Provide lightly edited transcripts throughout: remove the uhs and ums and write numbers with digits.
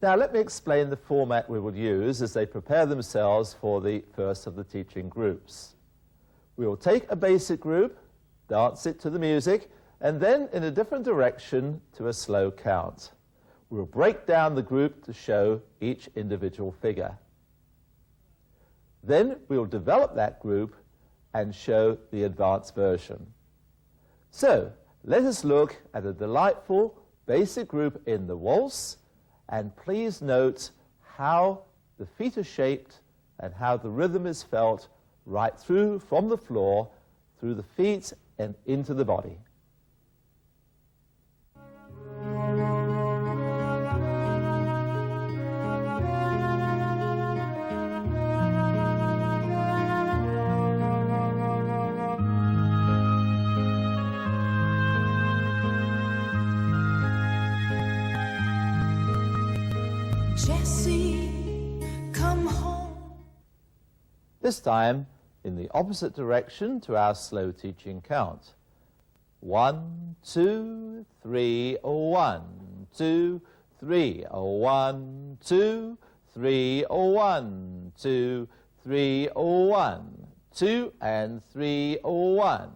Now let me explain the format we will use as they prepare themselves for the first of the teaching groups. We will take a basic group, dance it to the music, and then in a different direction to a slow count. We will break down the group to show each individual figure. Then we will develop that group and show the advanced version. So let us look at a delightful basic group in the waltz, and please note how the feet are shaped and how the rhythm is felt right through from the floor, through the feet and into the body. This time in the opposite direction to our slow teaching count. 1, 2, 3, 1, 2, 3, 1, 2, 3, 1, 2, 3, 1, 2 and 3, 1,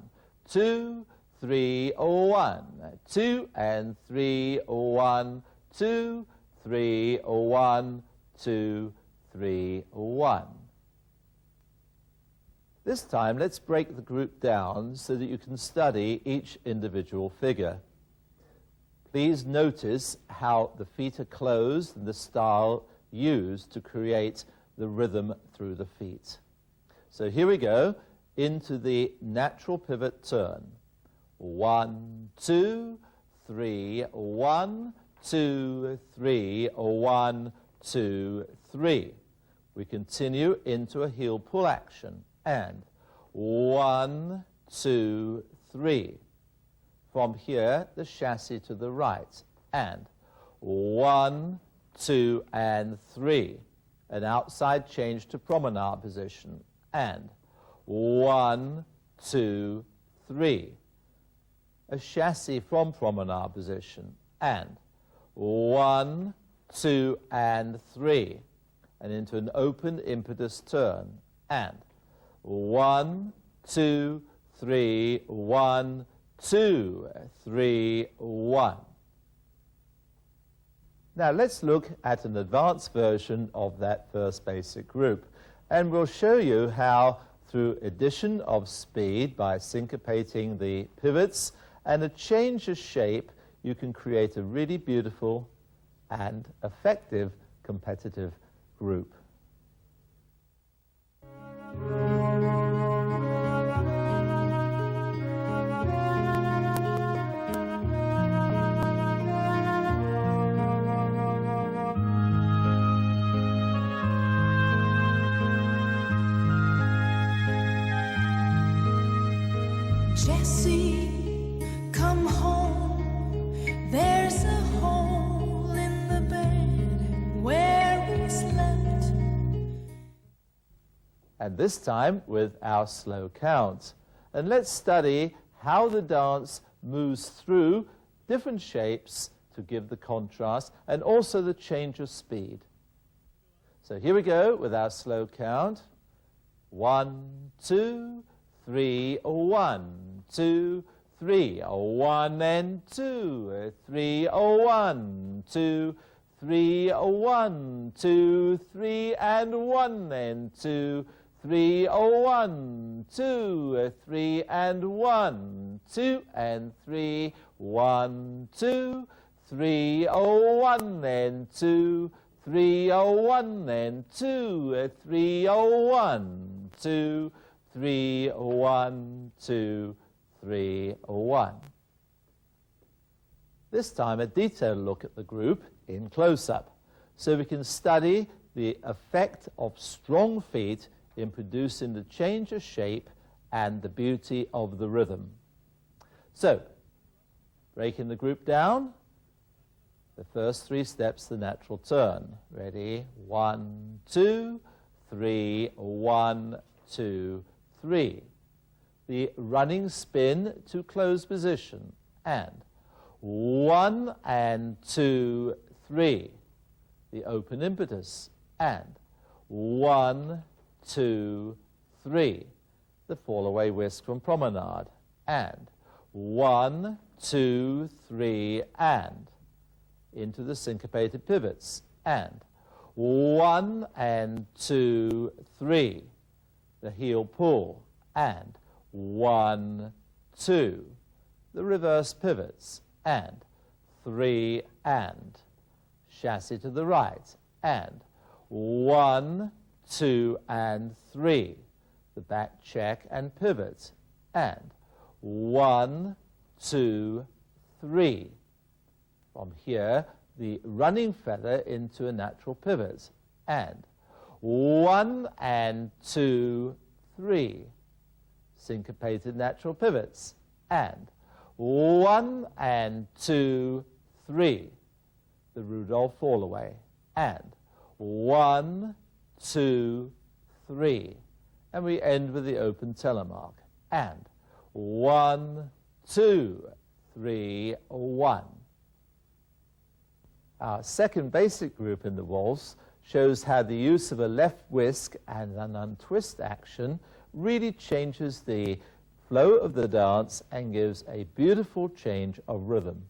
2, 3, 1, 2 and 3, 1, 2, 3, 1, 2, 3, 1. This time, let's break the group down so that you can study each individual figure. Please notice how the feet are closed and the style used to create the rhythm through the feet. So here we go into the natural pivot turn. 1, 2, 3, 1, 2, 3, 1, 2, 3. We continue into a heel pull action. And 1, 2, 3. From here, the chassis to the right. And 1, 2, and 3. An outside change to promenade position. And 1, 2, 3. A chassis from promenade position. And 1, 2, and 3. And into an open impetus turn. And 1, 2, 3, 1, 2, 3, 1. Now let's look at an advanced version of that first basic group, and we'll show you how through addition of speed by syncopating the pivots and a change of shape you can create a really beautiful and effective competitive group. Jesse, come home. There's a hole in the bed where we slept. And this time with our slow count. And let's study how the dance moves through different shapes to give the contrast and also the change of speed. So here we go with our slow count. 1, 2, 3, 1, 2, 3, 1 and 2, 3, 1, 2, 3, 1, 2, 3 and 1 and 2, 3, 1, 2, 3 and 1, 2 and 3, 1, 2, 3, 1 and 2, 3, 1 and 2, 3, 1, 2, 3, 1, 2, 3, 1. This time a detailed look at the group in close-up, so we can study the effect of strong feet in producing the change of shape and the beauty of the rhythm. So, breaking the group down, the first 3 steps, the natural turn. Ready? 1, 2, 3, 1, 2, 3. The running spin to close position. And 1 and 2, 3. the open impetus, and 1, 2, 3, the Fallaway Whisk from promenade, and 1, 2, 3, and into the syncopated pivots, and 1 and 2, 3, the heel pull, and 1, 2, the reverse pivots, and 3, and chasse to the right, and 1, 2, and 3, the back check and pivot, and 1, 2, 3. From here, the running feather into a natural pivot, and 1 and 2, 3, syncopated natural pivots, and 1 and 2, 3, the Rudolph Fallaway, and 1, 2, 3, and we end with the open telemark, and 1, 2, 3, 1. Our second basic group in the waltz shows how the use of a left whisk and an untwist action really changes the flow of the dance and gives a beautiful change of rhythm.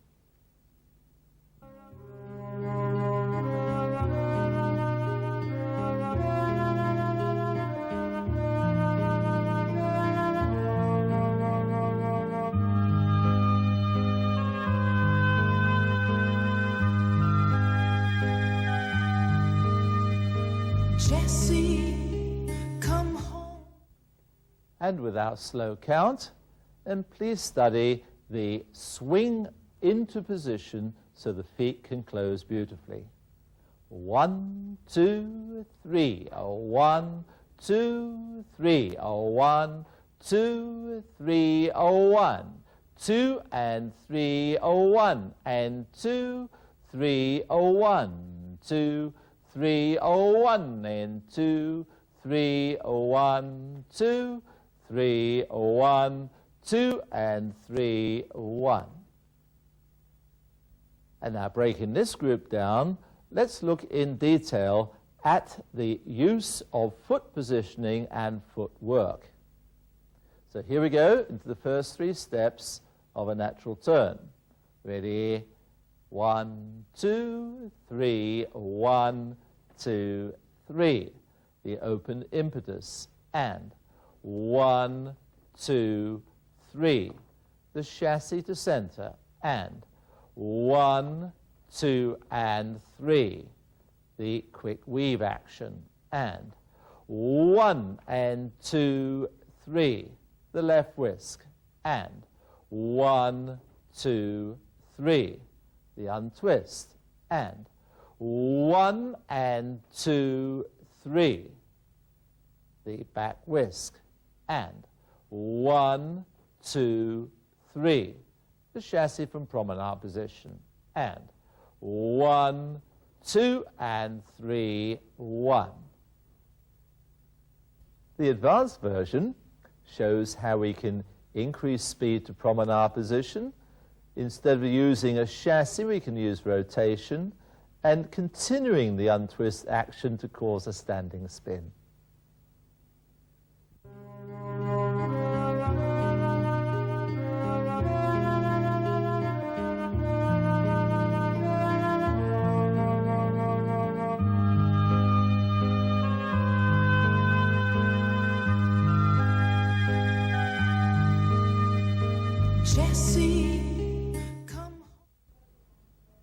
And with our slow count, and please study the swing into position so the feet can close beautifully. 1, 2, 3, 1, 2, 3, 1, 2, 3, 1, 2 and 3, 1 and 2, 3, 1, 2, 3, 1 and 2, 3, 1, 2, 3, 1, 2 and 3, 1. And now breaking this group down, let's look in detail at the use of foot positioning and footwork. So here we go into the first 3 steps of a natural turn. Ready? 1, 2, 3, 1, 2, 3. The open impetus, and 1, 2, 3. The chasse to center, and 1, 2, and 3. The quick weave action, and 1 and 2, 3. The left whisk, and 1, 2, 3. The untwist, and 1 and 2, 3. The back whisk, and 1, 2, 3. The chasse from promenade position, and 1, 2, and 3, 1. The advanced version shows how we can increase speed to promenade position. Instead of using a chasse, we can use rotation, and continuing the untwist action to cause a standing spin.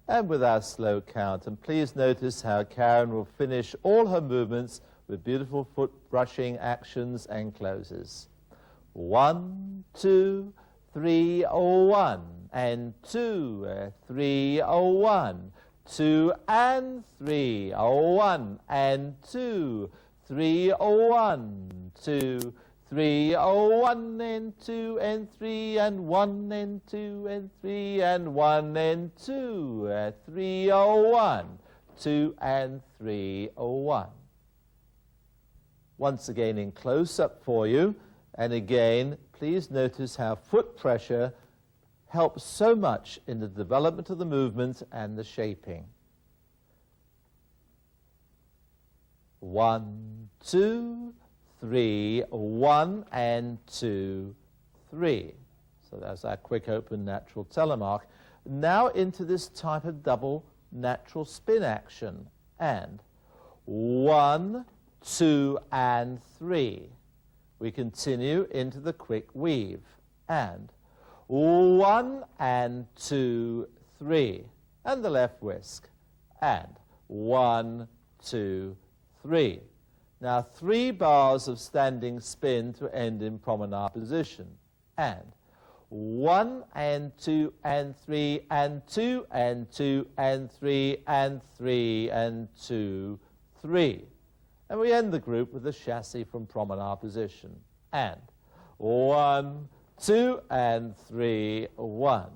And with our slow count, and please notice how Karen will finish all her movements with beautiful foot brushing actions and closes. 1, 2, 3, 1, and 2, 3, 1, 2 and 3, 1 and 2, 3, 1, 2, 3, 1 and 2 and 3 and 1 and 2 and 3 and 1 and 2, 3, 1, 2 and 3, 1. Once again in close-up for you, and again, please notice how foot pressure helps so much in the development of the movement and the shaping. 1, 2, 3, 1 and 2, 3. So that's our quick open natural telemark. Now into this type of double natural spin action. And 1, 2 and 3. We continue into the quick weave. And 1 and 2, 3. And the left whisk. And 1, 2, 3. Now 3 bars of standing spin to end in promenade position. And 1 and 2 and 3 and 2 and 2 and 3 and 3 and 2, 3. And we end the group with the chasse from promenade position. And 1, 2 and 3, 1.